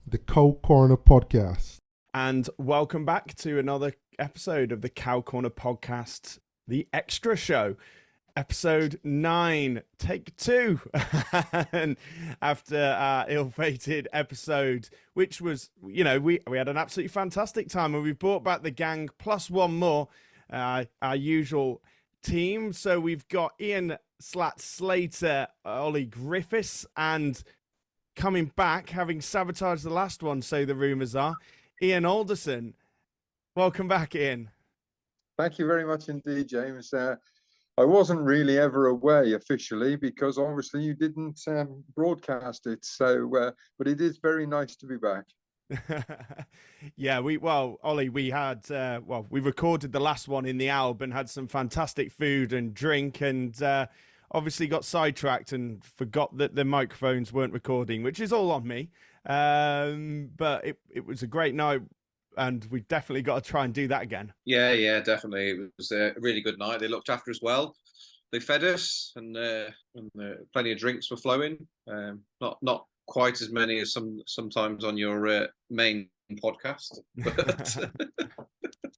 the Cow Corner podcast. And welcome back to another episode of the Cow Corner podcast, the extra show, episode 9, take 2. And after our ill-fated episode, which was, we had an absolutely fantastic time, and we've brought back the gang plus one more, our usual team. So we've got Ian Slater, Ollie Griffiths, and coming back, having sabotaged the last one, so the rumours are, Ian Alderson. Welcome back, Ian. Thank you very much indeed, James. I wasn't really ever away officially because obviously you didn't broadcast it. So, but it is very nice to be back. Yeah, Ollie, we had, we recorded the last one in the Alb and had some fantastic food and drink, and obviously got sidetracked and forgot that the microphones weren't recording, which is all on me. But it was a great night, and we definitely got to try and do that again. Yeah, definitely. It was a really good night. They looked after us well. They fed us, and plenty of drinks were flowing. Not quite as many as sometimes on your main podcast. But I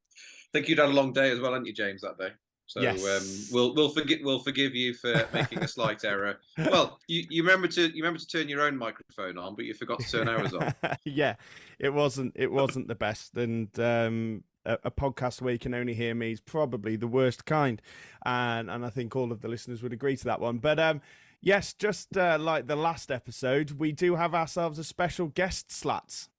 think you'd had a long day as well, hadn't you, James, that day? So yes. We'll forgive you for making a slight error. Well, you remember to turn your own microphone on, but you forgot to turn ours on. Yeah, it wasn't the best, and a podcast where you can only hear me is probably the worst kind, and I think all of the listeners would agree to that one. But yes, just like the last episode, we do have ourselves a special guest, Slats.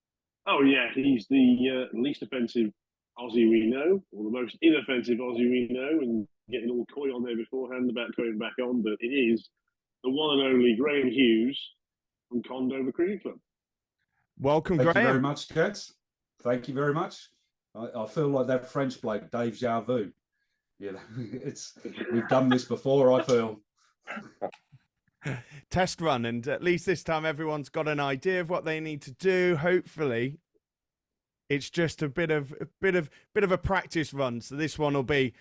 Oh yeah, he's the least offensive Aussie we know, or the most inoffensive Aussie we know, and getting all coy on there beforehand about coming back on, but it is the one and only Graham Hughes from Condover Cricket Club. Welcome, Graham. Thank you very much, gents. Thank you very much. I feel like that French bloke, Dave Jarvu. Yeah, we've done this before, I feel. Test run, and at least this time everyone's got an idea of what they need to do. Hopefully it's just a bit of a practice run, so this one will be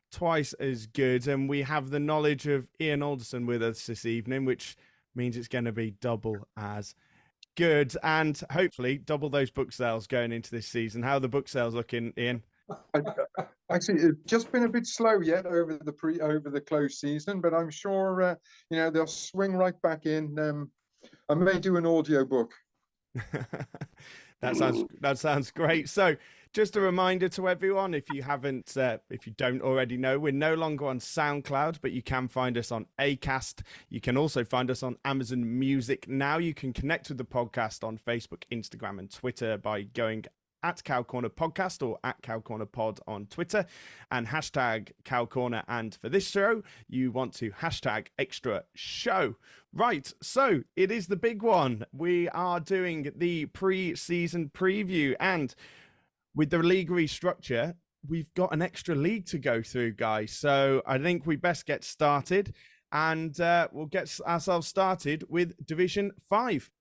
twice as good. And we have the knowledge of Ian Alderson with us this evening, which means it's going to be double as good, and hopefully double those book sales going into this season. How are the book sales looking, Ian? Actually, it's just been a bit slow yet over the close season, but I'm sure they'll swing right back in. I may do an audio book. That sounds great. So just a reminder to everyone, if you don't already know, we're no longer on SoundCloud, but you can find us on Acast. You can also find us on Amazon Music. Now you can connect with the podcast on Facebook, Instagram, and Twitter by going at Cow Corner Podcast or at Cow Corner Pod on Twitter, and hashtag Cow Corner. And for this show, you want to hashtag extra show. Right, so it is the big one. We are doing the pre-season preview, and with the league restructure, we've got an extra league to go through, guys. So I think we best get started, and we'll get ourselves started with Division 5.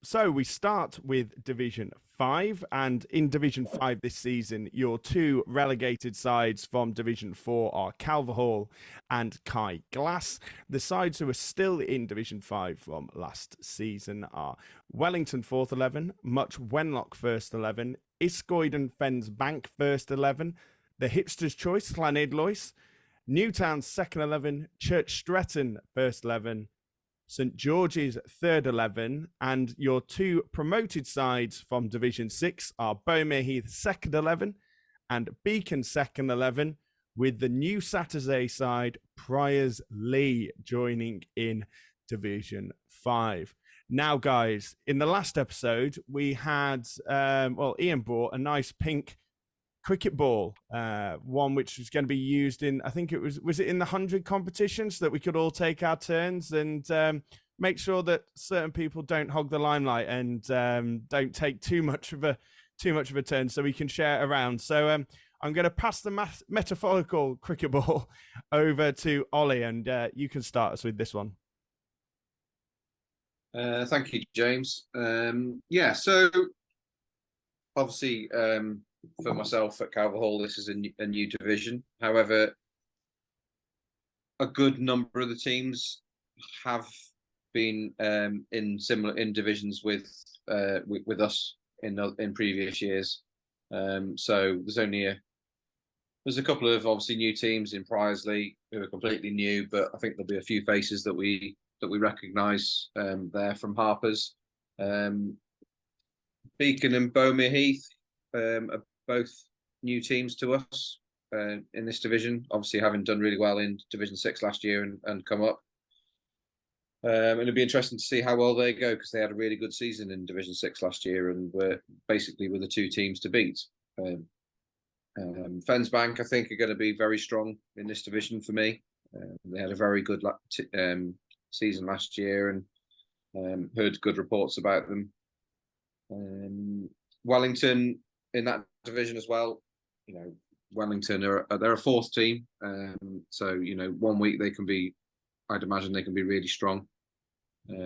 So we start with Division 5, and in Division 5 this season, your two relegated sides from Division 4 are Calverhall and Kai Glass. The sides who are still in Division 5 from last season are Wellington 4th 11, Much Wenlock 1st 11, Iscoyden Fens Bank 1st 11, the Hipster's Choice Llanidloes, Newtown 2nd 11, Church Stretton 1st 11, St George's 3rd 11, and your two promoted sides from Division 6 are Bowmere Heath 2nd 11 and Beacon 2nd 11, with the new Saturday side Priors Lee joining in Division 5. Now, guys, in the last episode, we had, Ian brought a nice pink cricket ball, one which was going to be used in, I think it was it in the 100 competition, so that we could all take our turns and make sure that certain people don't hog the limelight and don't take too much of a turn, so we can share it around. So I'm going to pass the metaphorical cricket ball over to Ollie, and you can start us with this one. Thank you, James. So obviously, for myself at Calverhall, this is a new division. However, a good number of the teams have been in divisions with us in previous years. So there's a couple of obviously new teams in Priorsley who are completely new, but I think there'll be a few faces that we recognise there from Harper's. Beacon and Bowmere Heath are both new teams to us in this division, obviously having done really well in Division 6 last year and come up. And it'll be interesting to see how well they go, because they had a really good season in Division 6 last year and were the two teams to beat. Fensbank, I think, are going to be very strong in this division for me. They had a very good season last year, and heard good reports about them. Wellington in that division as well. Wellington they're a fourth team, so 1 week they can be, I'd imagine they can be really strong.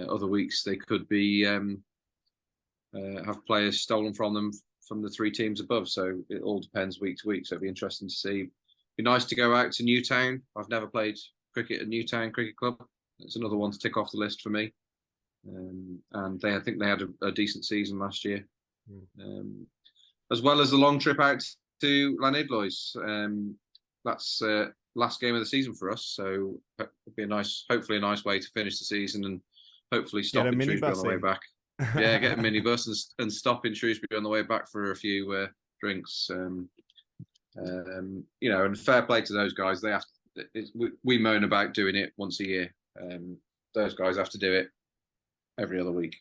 Other weeks they could be have players stolen from them from the three teams above. So it all depends week to week. So it'd be interesting to see. Be nice to go out to Newtown. I've never played cricket at Newtown Cricket Club. It's another one to tick off the list for me. And I think they had a decent season last year, as well as the long trip out to Llanidloes. That's last game of the season for us, so it'll be hopefully a nice way to finish the season, and hopefully stop in Shrewsbury on the way back. Yeah, get a minibus and stop in Shrewsbury on the way back for a few drinks. And fair play to those guys. They have we moan about doing it once a year. Those guys have to do it every other week.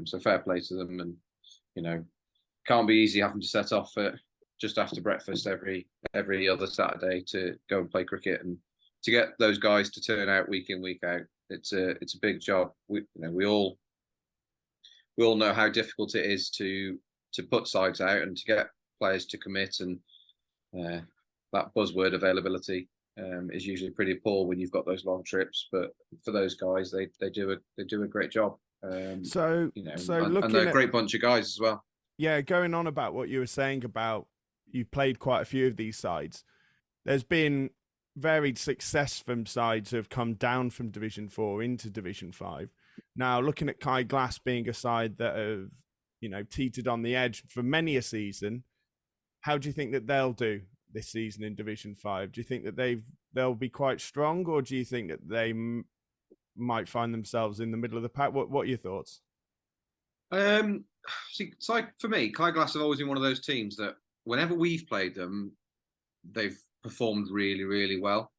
So fair play to them, and can't be easy having to set off just after breakfast every other Saturday to go and play cricket, and to get those guys to turn out week in, week out. It's a big job. We all know how difficult it is to put sides out and to get players to commit, and that buzzword availability is usually pretty poor when you've got those long trips. But for those guys, they do a great job. And they're a great bunch of guys as well. Yeah, going on about what you were saying about you've played quite a few of these sides. There's been varied success from sides who have come down from Division 4 into Division 5. Now, looking at Kai Glass being a side that have, teetered on the edge for many a season, how do you think that they'll do this season in Division 5? Do you think that they'll be quite strong, or do you think that they might find themselves in the middle of the pack? What are your thoughts? See, it's like, for me, Kai Glass have always been one of those teams that whenever we've played them, they've performed really, really well.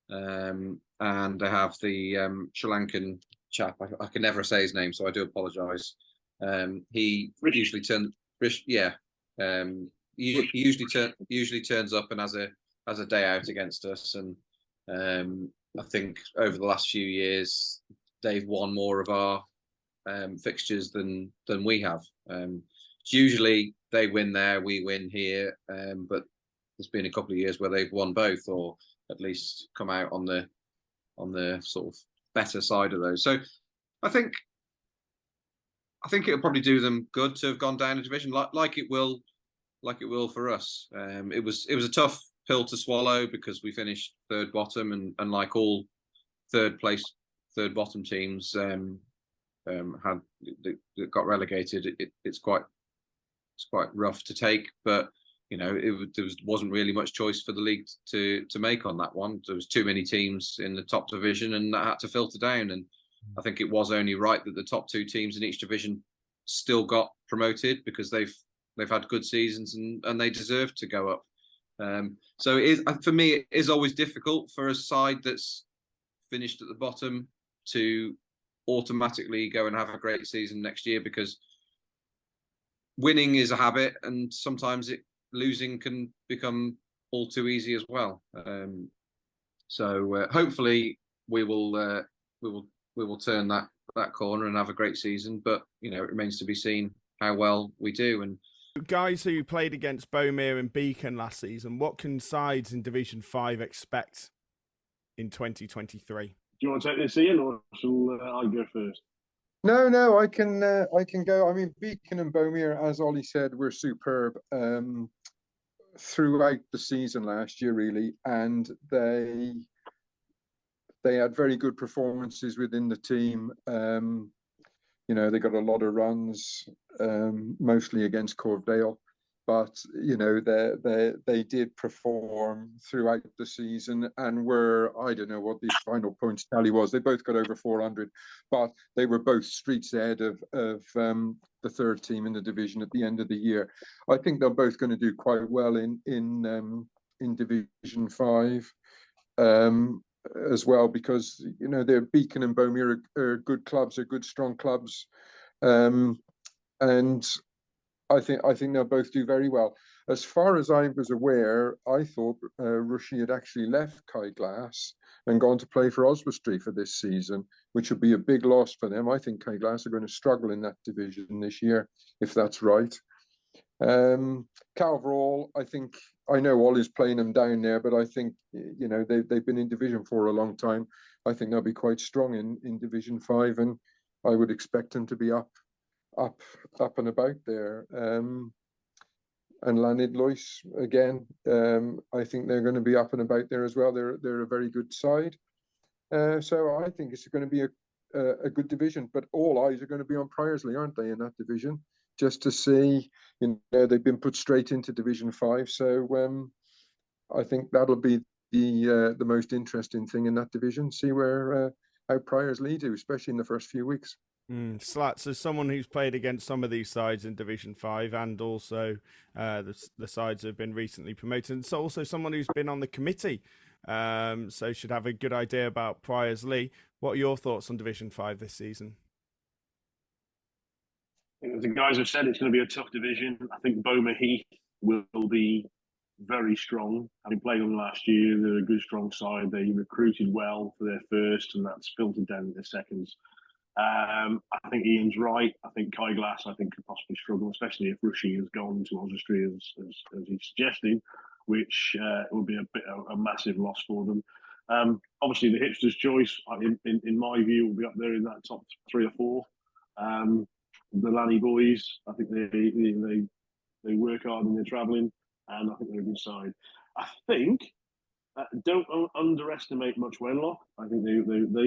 And they have the Sri Lankan chap. I can never say his name, so I do apologise. He usually turns, he usually turns up and has a day out against us. And I think over the last few years, they've won more of our fixtures than we have. It's usually they win there, we win here, but there's been a couple of years where they've won both, or at least come out on the sort of better side of those. So I think it'll probably do them good to have gone down a division, like it will for us. It was a tough pill to swallow, because we finished third bottom, and like all third bottom teams that got relegated, it's quite rough to take, but there wasn't really much choice for the league to make on that one. There was too many teams in the top division, and that had to filter down. And I think it was only right that the top two teams in each division still got promoted, because they've had good seasons and they deserve to go up. So for me, it is always difficult for a side that's finished at the bottom to automatically go and have a great season next year, because winning is a habit, and sometimes losing can become all too easy as well. So hopefully we will turn that corner and have a great season. But it remains to be seen how well we do. And guys who played against Bowmere and Beacon last season, what can sides in Division 5 expect in 2023? Do you want to take this, Ian, or shall I go first? No, I can go. I mean, Beacon and Bowmere, as Ollie said, were superb throughout the season last year, really, and they had very good performances within the team. You know, they got a lot of runs, mostly against Corvedale, but you know, they did perform throughout the season and were, I don't know what the final points tally was. They both got over 400, but they were both streets ahead of the third team in the division at the end of the year. I think they're both going to do quite well in Division 5. As well, because you know, they're Beacon and Bomere are good clubs, are good strong clubs, and I think they'll both do very well. As far as I was aware, I thought Rushy had actually left Kai Glass and gone to play for Oswestry for this season, which would be a big loss for them. I think Kai Glass are going to struggle in that division this year, if that's right. Calverall, I know Ollie's playing them down there, but I think, you know, they've been in Division 4 a long time. I think they'll be quite strong in Division 5, and I would expect them to be up and about there. And Llanidloes again, I think they're going to be up and about there as well. They're a very good side. So I think it's going to be a good division, but all eyes are going to be on Priorslee, aren't they, in that division? Just to see, you know, they've been put straight into Division 5. So I think that'll be the most interesting thing in that division. See where how Priorslee do, especially in the first few weeks. Slats, as someone who's played against some of these sides in Division 5 and also the sides that have been recently promoted, and so also someone who's been on the committee, so should have a good idea about Priorslee. What are your thoughts on Division 5 this season? As the guys have said, it's going to be a tough division. I think Boma Heath will be very strong. Having played them last year, they're a good, strong side. They recruited well for their first, and that's filtered down into seconds. I think Ian's right. I think Kai Glass, could possibly struggle, especially if Rushy has gone to Oswestry as he suggested, which will be a massive loss for them. Obviously, the Hipsters' Choice, in my view, will be up there in that top 3 or 4. The Lanny boys, I think they work hard and they're travelling, and I think they're a good side. I think don't underestimate Much Wenlock. I think they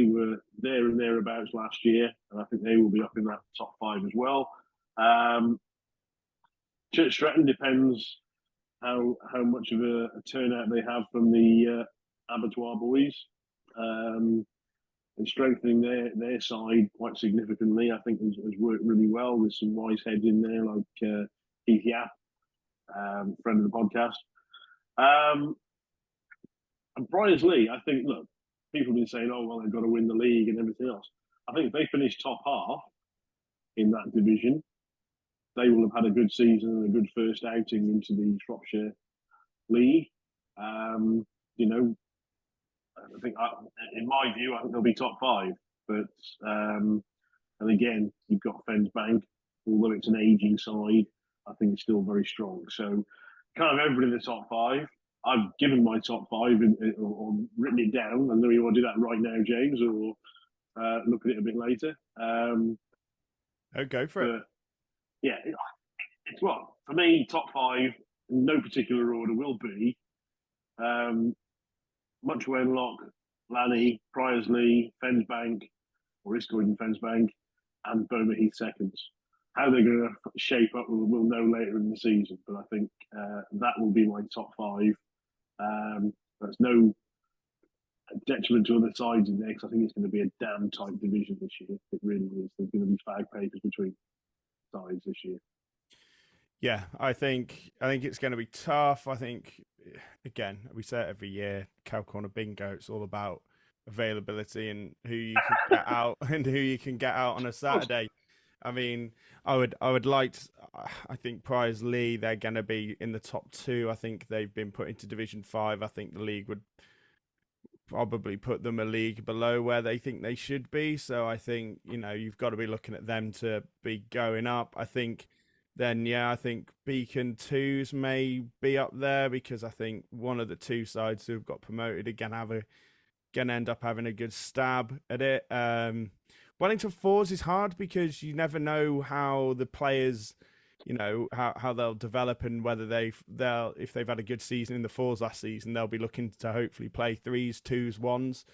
were there and thereabouts last year, and I think they will be up in that top 5 as well. Church Stretton depends how much of a turnout they have from the Abattoir boys. And strengthening their side quite significantly, I think has worked really well with some wise heads in there like Keith Yap, friend of the podcast. And Priorslee, I think, look, people have been saying, oh, well, they've got to win the league and everything else. I think if they finish top half in that division, they will have had a good season and a good first outing into the Shropshire League. You know, I think, in my view, I think they'll be top 5. But and again, you've got Fens Bank, although it's an ageing side, I think it's still very strong. So, kind of everybody in the top 5. I've given my top 5 or written it down. I don't know if you want to do that right now, James, or look at it a bit later. Go for it. Yeah, it's well for me. Top 5, in no particular order, will be Much Wenlock, Lanny, Priorslee, Fens Bank, or Iscoyd Fens Bank, and Boma Heath seconds. How they're going to shape up, we'll know later in the season. But I think that will be my top 5. There's no detriment to other sides in there, because I think it's going to be a damn tight division this year. It really is. There's going to be fag papers between sides this year. Yeah, I think it's going to be tough. I think, again, we say it every year, Cow Corner Bingo, it's all about availability and who you can get out and who you can get out on a Saturday. I mean, I would like to, I think Priorslee, they're going to be in the top 2. I think they've been put into Division 5. I think the league would probably put them a league below where they think they should be. So I think, you know, you've got to be looking at them to be going up. I think then, I think Beacon 2s may be up there, because I think one of the 2 sides who've got promoted are going to end up having a good stab at it. Wellington 4s is hard, because you never know how the players, you know, how they'll develop, and whether if they've had a good season in the 4s last season, they'll be looking to hopefully play 3s, 2s, 1s.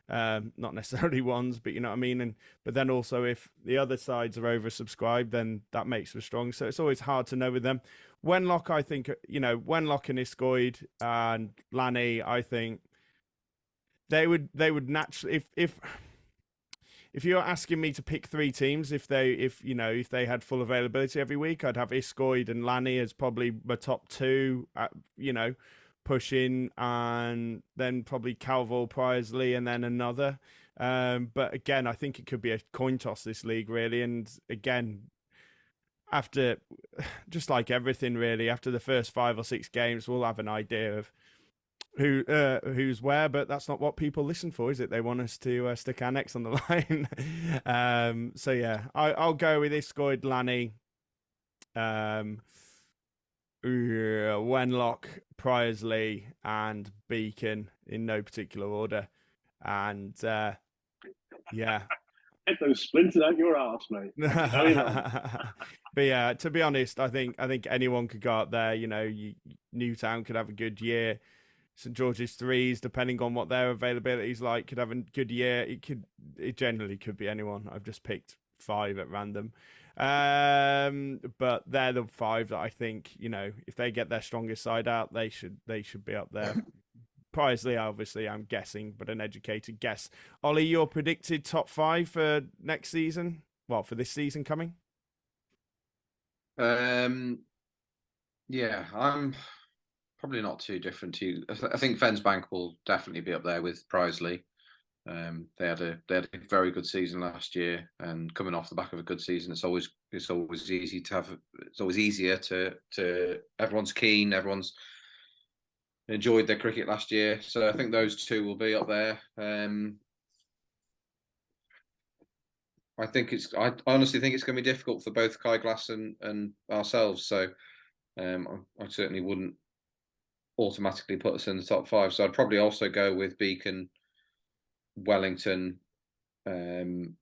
not necessarily ones, but you know what I mean. And but then also if the other sides are oversubscribed, then that makes them strong. So it's always hard to know with them. Wenlock, I think, Wenlock and Iscoid and Lanny, I think they would naturally, if you're asking me to pick three teams, if they had full availability every week, I'd have Iscoid and Lanny as probably my top two, pushing, and then probably Calvo, Priorsley, and then another. But again, I think it could be a coin toss this league, really. And again, after, just like everything, really, after the first 5 or 6 games, we'll have an idea of who's where, but that's not what people listen for, is it? They want us to stick our necks on the line. So yeah, I'll go with Iscoid, Lanny, Wenlock, Priorsley, and Beacon in no particular order. And yeah. Get those splinters out your arse, mate. But yeah, to be honest, I think anyone could go up there. Newtown could have a good year. St George's Threes, depending on what their availability is like, could have a good year. It generally could be anyone. I've just picked 5 at random. But they're the 5 that I think, if they get their strongest side out, they should be up there. Priorsley, obviously, I'm guessing, but an educated guess. Ollie, your predicted top 5 for next season? Well, for this season coming? Yeah, I'm probably not too different to you. I think Fensbank will definitely be up there with Priorsley. They had a very good season last year, and coming off the back of a good season, it's always easy to have. It's always easier to everyone's keen, everyone's enjoyed their cricket last year, so I think those 2 will be up there. I honestly think it's going to be difficult for both Kai Glass and ourselves. So I certainly wouldn't automatically put us in the top 5. So I'd probably also go with Beacon, Wellington, and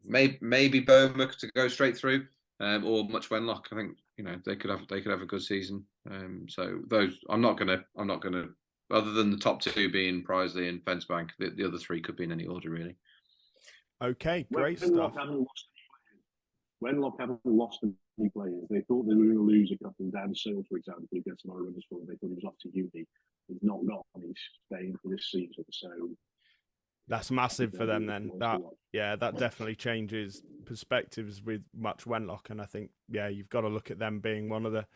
maybe Burma to go straight through, or Much Wenlock. I think they could have a good season. So those I'm not gonna. Other than the top 2 being Priorsley and Fensbank, the other 3 could be in any order, really. Okay, great stuff. Wenlock haven't lost any players. They thought they were going to lose a couple of Dan Searle, for example, who gets a lot of runners for them. They thought he was off to uni. He's not gone. He's staying for this season. So that's massive for them then. That definitely changes perspectives with Much Wenlock, and I think you've got to look at them being one of the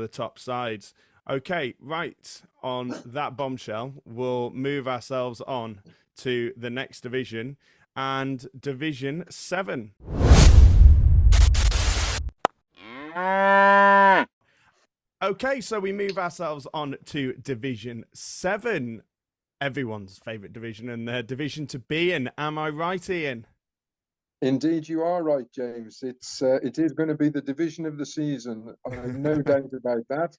top sides. Okay, right, on that bombshell, we'll move ourselves on to the next division, and Division 7. Okay, so we move ourselves on to Division 7, everyone's favourite division, and the division to be in. Am I right, Ian? Indeed, you are right, James. It is going to be the division of the season. I have no doubt about that.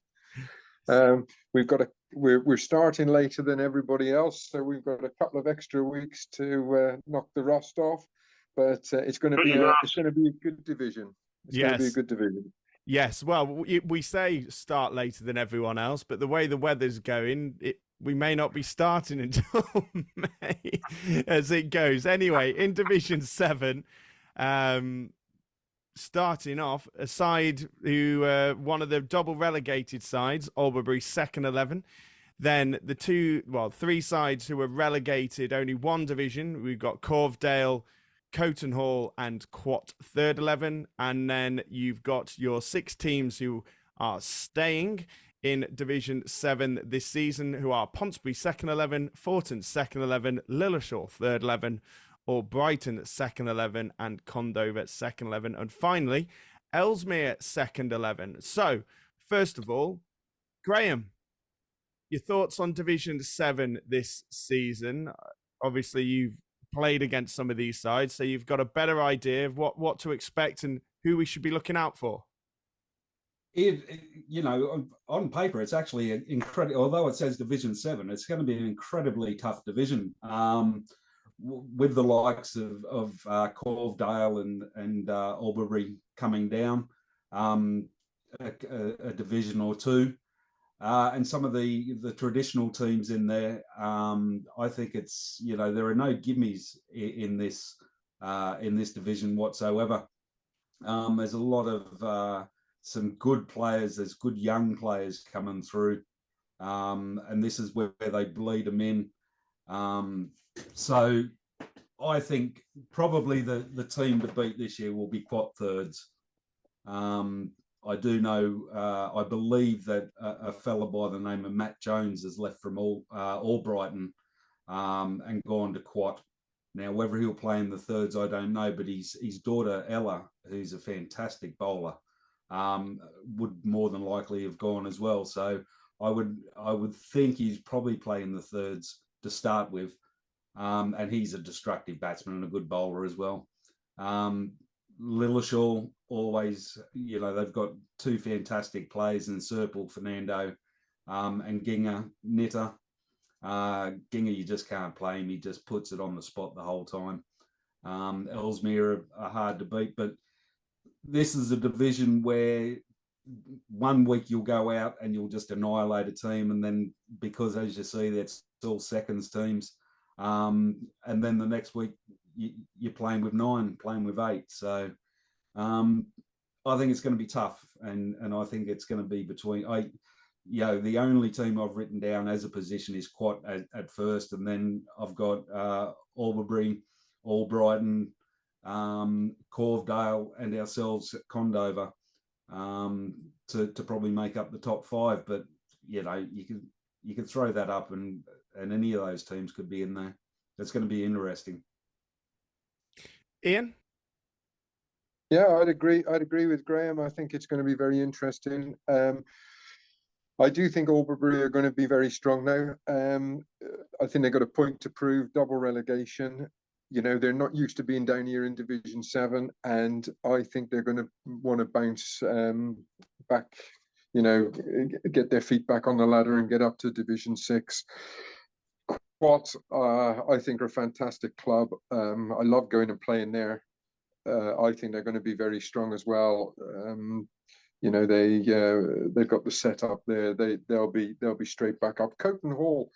We're starting later than everybody else, so we've got a couple of extra weeks to knock the rust off. But it's going to be a good division. It's going to be a good division. Yes. Well, we say start later than everyone else, but the way the weather's going, we may not be starting until May as it goes. Anyway, in Division 7, starting off, a side who one of the double relegated sides, Albury second 11. Then the 3 sides who were relegated, only 1 division. We've got Corvedale, Coton Hall, and Quat third 11. And then you've got your 6 teams who are staying in Division 7 this season, who are Ponsonby second 11, Forton second 11, Lilleshall third 11, or Brighton second 11, and Condover second 11, and finally Ellesmere second 11. So first of all, Graham, your thoughts on Division 7 this season? Obviously you've played against some of these sides, so you've got a better idea of what to expect and who we should be looking out for. On paper, it's actually incredible. Although it says Division 7, it's going to be an incredibly tough division. With the likes of Corvedale and Albury coming down a division or 2. and some of the traditional teams in there. I think it's, there are no gimmies in this division whatsoever. There's a lot of some good players. There's good young players coming through, and this is where they bleed them in. So I think probably the team to beat this year will be Quat Thirds. I do know, I believe that a fella by the name of Matt Jones has left from Albrighton and gone to Quat. Now, whether he'll play in the thirds, I don't know, but his daughter Ella, who's a fantastic bowler, would more than likely have gone as well. So I would think he's probably playing the thirds to start with, and he's a destructive batsman and a good bowler as well. Lillishall always, they've got two fantastic players in Serpil, Fernando, and Ginger, Nitter. Ginger, you just can't play him. He just puts it on the spot the whole time. Ellesmere are hard to beat, but this is a division where one week you'll go out and you'll just annihilate a team, and then because, as you see, that's all seconds teams, and then the next week you're playing with 9, playing with 8. So I think it's going to be tough, and I think it's going to be between the only team I've written down as a position is Quat at first, and then I've got Albury, Albrighton, Corvedale, and ourselves at Condover to probably make up the top 5. But you can throw that up, and any of those teams could be in there. That's going to be interesting. Ian? Yeah, I'd agree with Graham. I think it's going to be very interesting. I do think Albury are going to be very strong now. I think they've got a point to prove, double relegation. They're not used to being down here in Division 7, and I think they're going to want to bounce back, get their feet back on the ladder and get up to Division 6. Quat, I think, are a fantastic club. I love going and playing there. I think they're going to be very strong as well. They've got the setup there. They'll be straight back up. Coton Hall,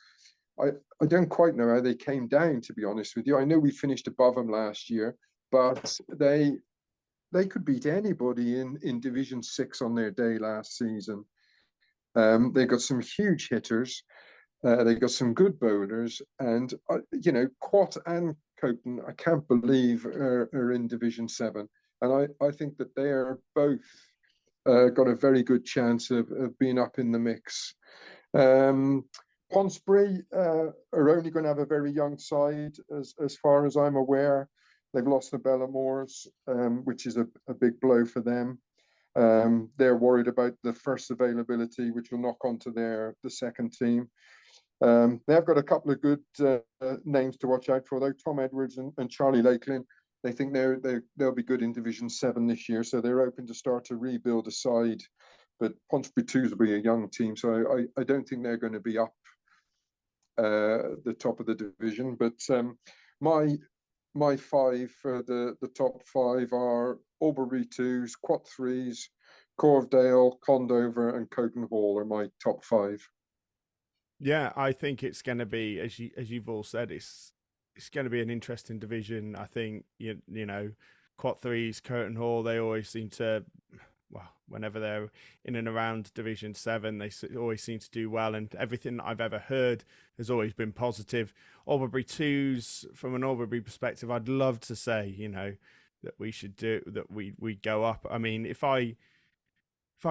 I don't quite know how they came down, to be honest with you. I know we finished above them last year, but they could beat anybody in Division 6 on their day last season. They've got some huge hitters. They've got some good bowlers, and Quat and Coton, I can't believe are in Division 7, and I think that they are both got a very good chance of being up in the mix. Ponsbury are only going to have a very young side, as far as I'm aware. They've lost the Bellamores, which is a big blow for them. They're worried about the first availability, which will knock onto the second team. They've got a couple of good names to watch out for, though. Tom Edwards and Charlie Lakeland. They think they'll be good in Division 7 this year, so they're open to start to rebuild a side. But Ponsbury 2s will be a young team, so I don't think they're going to be up the top of the division. But my 5 for the top 5 are Albury 2s, Quat 3s, Corvedale, Condover, and Coton Hall are my top 5. Yeah, I think it's going to be, as you've all said, it's going to be an interesting division. I think Quat 3s, Coton Hall, they always seem to, well, whenever they're in and around Division 7, they always seem to do well, and everything I've ever heard has always been positive. Albury 2s, from an Albury perspective, I'd love to say, that we should we'd go up. I mean, if I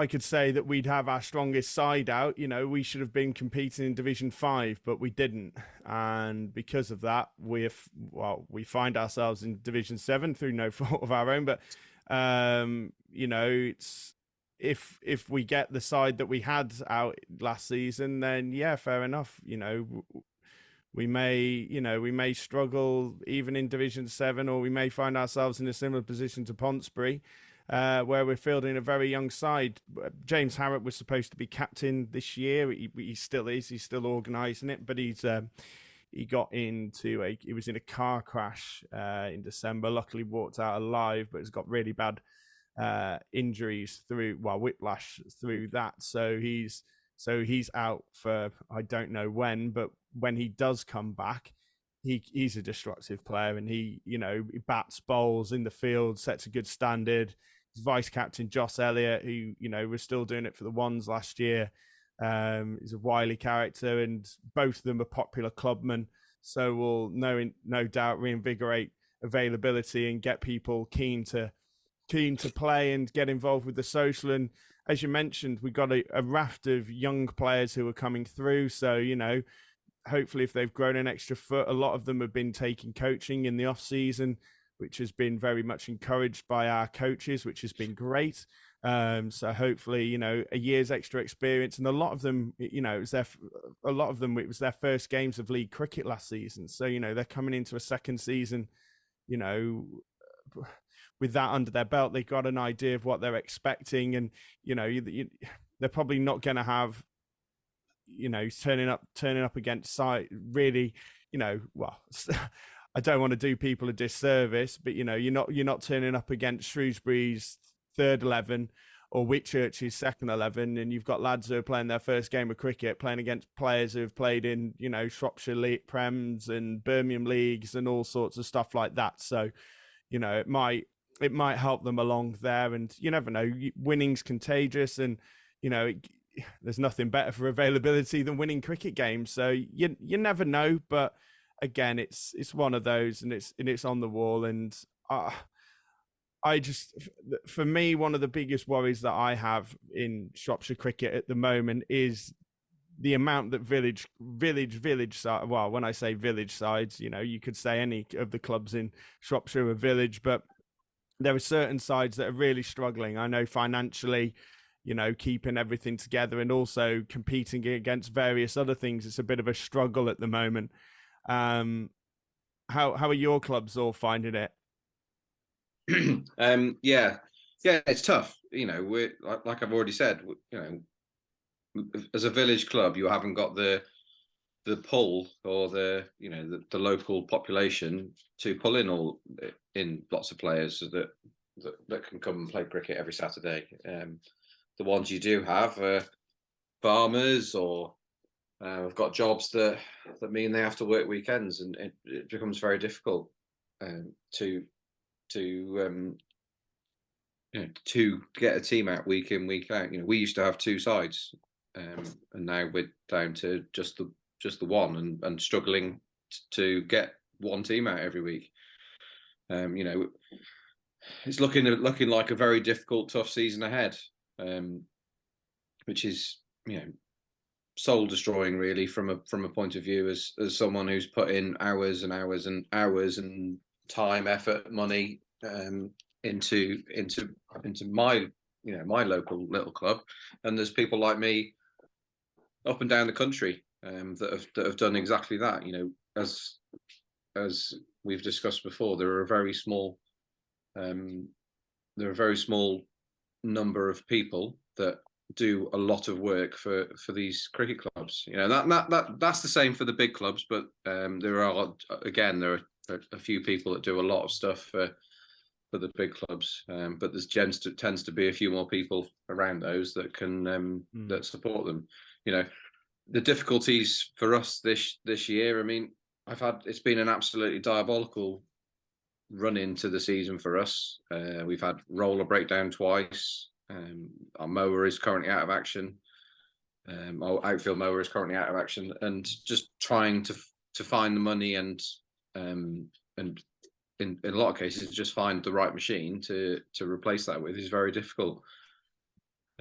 could say that we'd have our strongest side out, we should have been competing in Division 5, but we didn't. And because of that, we find ourselves in Division 7 through no fault of our own. But, it's if we get the side that we had out last season, then yeah, fair enough. We may struggle even in Division 7, or we may find ourselves in a similar position to Ponsbury, where we're fielding a very young side. James Harrop was supposed to be captain this year. He still is. He's still organising it, but he was in a car crash in December. Luckily walked out alive, but has got really bad injuries whiplash through that. So he's So he's out for I don't know when, but when he does come back, he's a destructive player, and he bats, bowls in the field, sets a good standard. His vice captain Joss Elliott, who was still doing it for the Ones last year, is a wily character, and both of them are popular clubmen. So will no doubt reinvigorate availability and get people keen to play and get involved with the social. And as you mentioned, we got a raft of young players who are coming through. So hopefully, if they've grown an extra foot, a lot of them have been taking coaching in the off season, which has been very much encouraged by our coaches, which has been great. So hopefully, a year's extra experience, and a lot of them, it was their first games of league cricket last season. So they're coming into a second season, with that under their belt. They got an idea of what they're expecting, and they're probably not going to have turning up against side really, well, I don't want to do people a disservice, but you're not turning up against Shrewsbury's third 11 or Whitchurch's second 11, and you've got lads who are playing their first game of cricket, playing against players who have played in Shropshire League Prems and Birmingham leagues and all sorts of stuff like that. So it might help them along there, and you never know, winning's contagious, and there's nothing better for availability than winning cricket games. So you never know, but again, it's one of those, and it's on the wall. And for me, one of the biggest worries that I have in Shropshire cricket at the moment is the amount that village side. Well, when I say village sides, you could say any of the clubs in Shropshire are village, but there are certain sides that are really struggling. I know financially, keeping everything together, and also competing against various other things. It's a bit of a struggle at the moment. How are your clubs all finding it? Yeah, it's tough. We're like I've already said. As a village club, you haven't got the pull or the local population to pull in lots of players that can come and play cricket every Saturday. The ones you do have are farmers, or have got jobs that mean they have to work weekends, and it becomes very difficult to get a team out week in, week out. We used to have two sides, and now we're down to just the one, and struggling to get one team out every week. It's looking like a very difficult, tough season ahead, which is soul destroying, really, from a point of view as someone who's put in hours and hours and hours and time, effort, money into my my local little club. And there's people like me up and down the country that have done exactly that. As we've discussed before, there are a very small number of people that do a lot of work for these cricket clubs. That's the same for the big clubs, but there are a few people that do a lot of stuff for the big clubs, but there tends to be a few more people around those that can that support them. The difficulties for us this year, it's been an absolutely diabolical run into the season for us. We've had roller breakdown twice. Our mower is currently out of action. Our outfield mower is currently out of action, and just trying to find the money and in a lot of cases just find the right machine to replace that with is very difficult.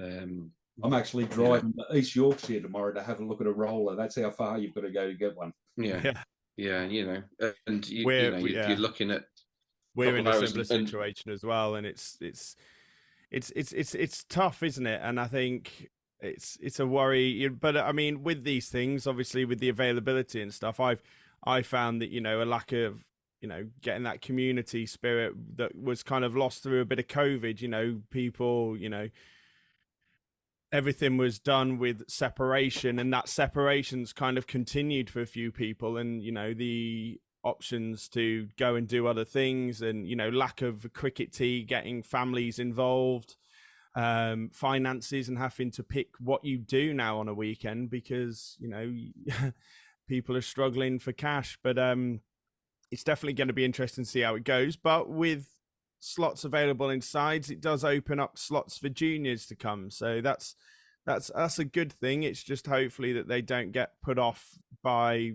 I'm actually driving to East Yorkshire tomorrow to have a look at a roller. That's how far you've got to go to get one. Yeah. And you're looking at. We're in a similar situation as well, and it's tough, isn't it? And I think it's a worry. But with these things, obviously, with the availability and stuff, I found that a lack of getting that community spirit that was kind of lost through a bit of COVID. People, everything was done with separation, and that separation's kind of continued for a few people, and the options to go and do other things, and lack of cricket tea getting families involved. finances and having to pick what you do now on a weekend because people are struggling for cash. But it's definitely going to be interesting to see how it goes. But with slots available in sides, it does open up slots for juniors to come. So that's a good thing. It's just hopefully that they don't get put off by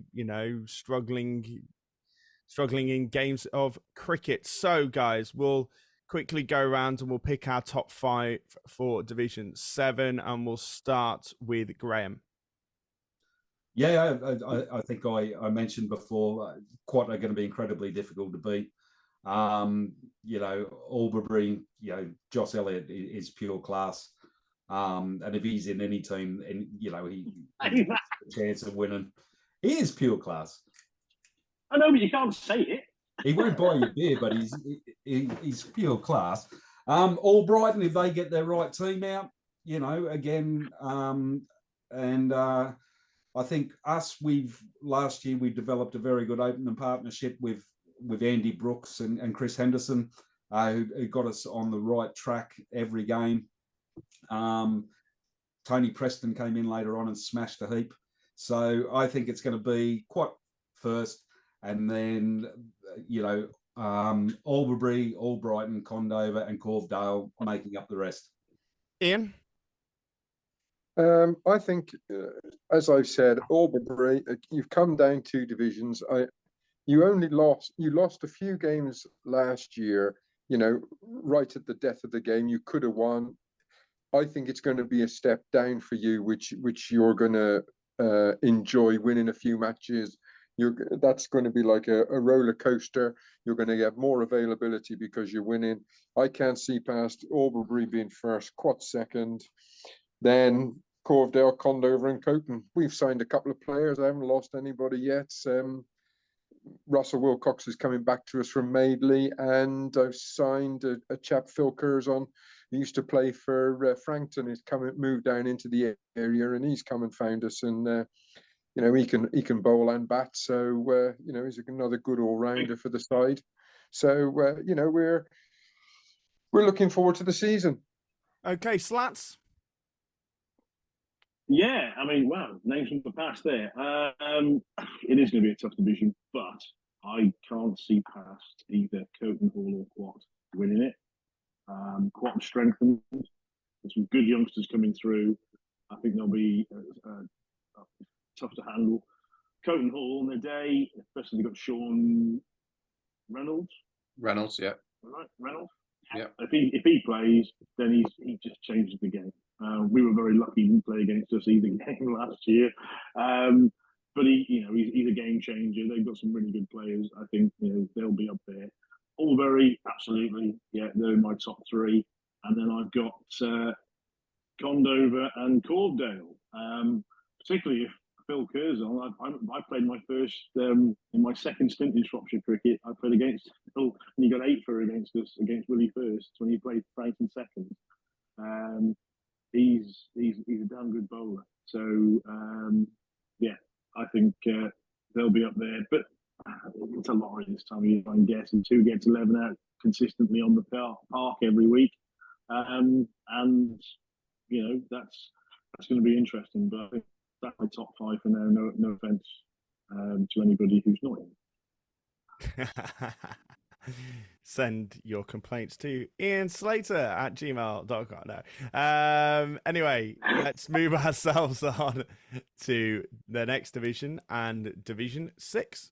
struggling in games of cricket. So guys, we'll quickly go around and we'll pick our top 5 for Division 7, and we'll start with Graham. Yeah, I think I mentioned before, Quat are going to be incredibly difficult to beat. Albury, Josh Elliott is pure class. And if he's in any team, and he has a chance of winning, he is pure class. I know, but you can't say it. He won't buy you beer, but he's pure class. Albrighton, if they get their right team out, again, and I think last year we developed a very good opening partnership with Andy Brooks and Chris Henderson, who got us on the right track every game. Tony Preston came in later on and smashed a heap. So I think it's going to be quite first, and then Albury, Albrighton, Condover, and Corvedale making up the rest. Ian? I think, as I've said, Albury, you've come down 2 divisions. You lost a few games last year, right at the death of the game. You could have won. I think it's going to be a step down for you, which you're going to enjoy winning a few matches. That's going to be like a roller coaster. You're going to get more availability because you're winning. I can't see past Albury being first, Quat second, then Corvedale, Condover, and Coton. We've signed a couple of players. I haven't lost anybody yet. Russell Wilcox is coming back to us from Madeley, and I've signed a chap, Phil Curzon, who used to play for Frankton. He's moved down into the area, and he's come and found us, and he can bowl and bat. So he's another good all rounder for the side. So we're looking forward to the season. Okay, Slats. Yeah, I mean, wow, names from the past there. It is going to be a tough division, but I can't see past either Coton Hall or Quat winning it. Quat strengthened. There's some good youngsters coming through. I think they'll be tough to handle. Coton Hall on their day, especially they've got Sean Reynolds. Reynolds, yeah. Right, Reynolds. Yeah. If he plays, then he just changes the game. We were very lucky he didn't play against us either game last year, but he's a game changer. They've got some really good players. I think they'll be up there. Albury, absolutely, yeah, they're in my top 3, and then I've got Condover and Corvedale. Particularly if Phil Curzon. I played my first in my second stint in Shropshire cricket. I played against Phil, and he got 8 for against us against Willie first when he played Franklin second. He's a damn good bowler. So yeah, I think they'll be up there. But it's a lottery this time of year, I'm guessing. 2 gets 11 out consistently on the park every week, and that's going to be interesting. But I think that's my top 5 for now. No offense to anybody who's not in. Send your complaints to ianslater@gmail.com. No. Anyway, let's move ourselves on to the next division, and Division 6.